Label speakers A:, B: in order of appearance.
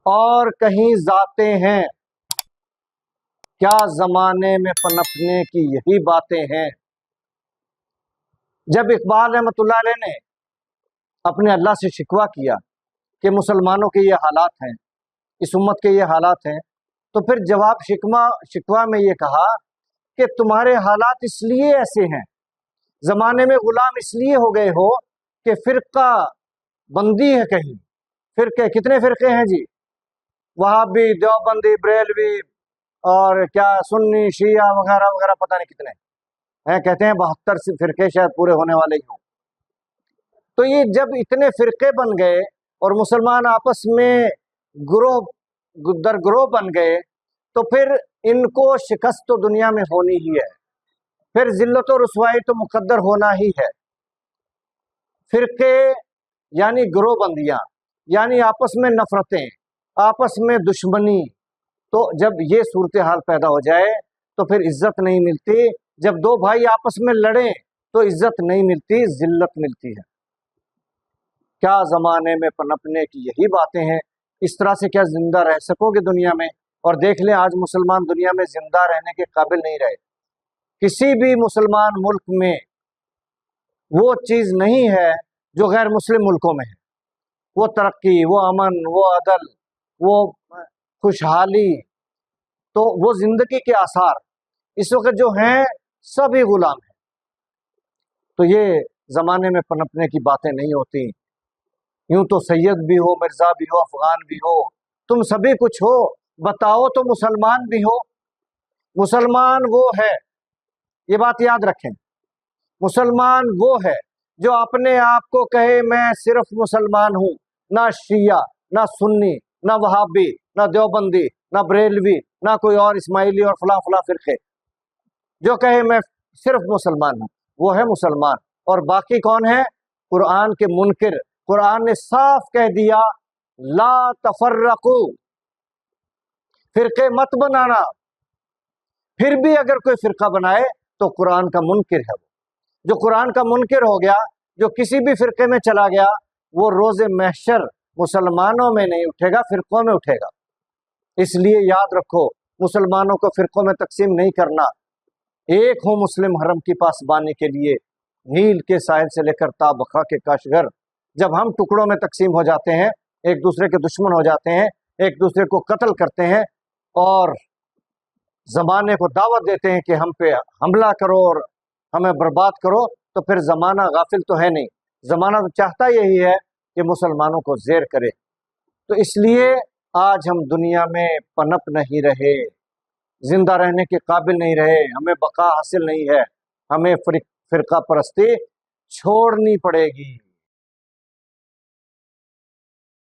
A: اور کہیں ذاتیں ہیں، کیا زمانے میں پنپنے کی یہی باتیں ہیں۔ جب اقبال رحمۃ اللہ علیہ نے اپنے اللہ سے شکوہ کیا کہ مسلمانوں کے یہ حالات ہیں، اس امت کے یہ حالات ہیں، تو پھر جواب شکوہ میں یہ کہا کہ تمہارے حالات اس لیے ایسے ہیں، زمانے میں غلام اس لیے ہو گئے ہو کہ فرقہ بندی ہے کہیں۔ فرقے کتنے فرقے ہیں جی؟ وہابی، دیوبندی، بریلوی اور کیا سنی، شیعہ وغیرہ وغیرہ، پتہ نہیں کتنے ہیں، کہتے ہیں 72 فرقے شاید پورے ہونے والے ہی ہوں۔ تو یہ جب اتنے فرقے بن گئے اور مسلمان آپس میں گروہ در گروہ بن گئے، تو پھر ان کو شکست تو دنیا میں ہونی ہی ہے، پھر ذلت و رسوائی تو مقدر ہونا ہی ہے۔ فرقے یعنی گروہ بندیاں، یعنی آپس میں نفرتیں، آپس میں دشمنی، تو جب یہ صورتحال پیدا ہو جائے تو پھر عزت نہیں ملتی۔ جب دو بھائی آپس میں لڑیں تو عزت نہیں ملتی، ذلت ملتی ہے۔ کیا زمانے میں پنپنے کی یہی باتیں ہیں، اس طرح سے کیا زندہ رہ سکو گے دنیا میں؟ اور دیکھ لیں آج مسلمان دنیا میں زندہ رہنے کے قابل نہیں رہے۔ کسی بھی مسلمان ملک میں وہ چیز نہیں ہے جو غیر مسلم ملکوں میں ہے، وہ ترقی، وہ امن، وہ عدل، وہ خوشحالی، تو وہ زندگی کے آثار اس وقت جو ہیں سبھی غلام ہیں۔ تو یہ زمانے میں پنپنے کی باتیں نہیں ہوتی۔ یوں تو سید بھی ہو، مرزا بھی ہو، افغان بھی ہو، تم سبھی کچھ ہو، بتاؤ تو مسلمان بھی ہو۔ مسلمان وہ ہے، یہ بات یاد رکھیں، مسلمان وہ ہے جو اپنے آپ کو کہے میں صرف مسلمان ہوں، نہ شیعہ، نہ سنی، نہ وہابی، نہ دیوبندی، نہ بریلوی، نہ کوئی اور اسماعیلی اور فلاں فلاں فرقے، جو کہے میں صرف مسلمان ہوں، وہ ہے مسلمان۔ اور باقی کون ہے؟ قرآن کے منکر۔ قرآن نے صاف کہہ دیا لا تفرقو، فرقے مت بنانا۔ پھر بھی اگر کوئی فرقہ بنائے تو قرآن کا منکر ہے۔ وہ جو قرآن کا منکر ہو گیا، جو کسی بھی فرقے میں چلا گیا، وہ روز محشر مسلمانوں میں نہیں اٹھے گا، فرقوں میں اٹھے گا۔ اس لیے یاد رکھو، مسلمانوں کو فرقوں میں تقسیم نہیں کرنا۔ ایک ہو مسلم حرم کی پاسبانی کے لیے، نیل کے ساحل سے لے کر تا بقا کے کاشغر۔ جب ہم ٹکڑوں میں تقسیم ہو جاتے ہیں، ایک دوسرے کے دشمن ہو جاتے ہیں، ایک دوسرے کو قتل کرتے ہیں اور زمانے کو دعوت دیتے ہیں کہ ہم پہ حملہ کرو اور ہمیں برباد کرو، تو پھر زمانہ غافل تو ہے نہیں، زمانہ تو چاہتا یہی ہے کہ مسلمانوں کو زیر کرے۔ تو اس لیے آج ہم دنیا میں پنپ نہیں رہے، زندہ رہنے کے قابل نہیں رہے، ہمیں بقا حاصل نہیں ہے، ہمیں فرقہ پرستی چھوڑنی پڑے گی۔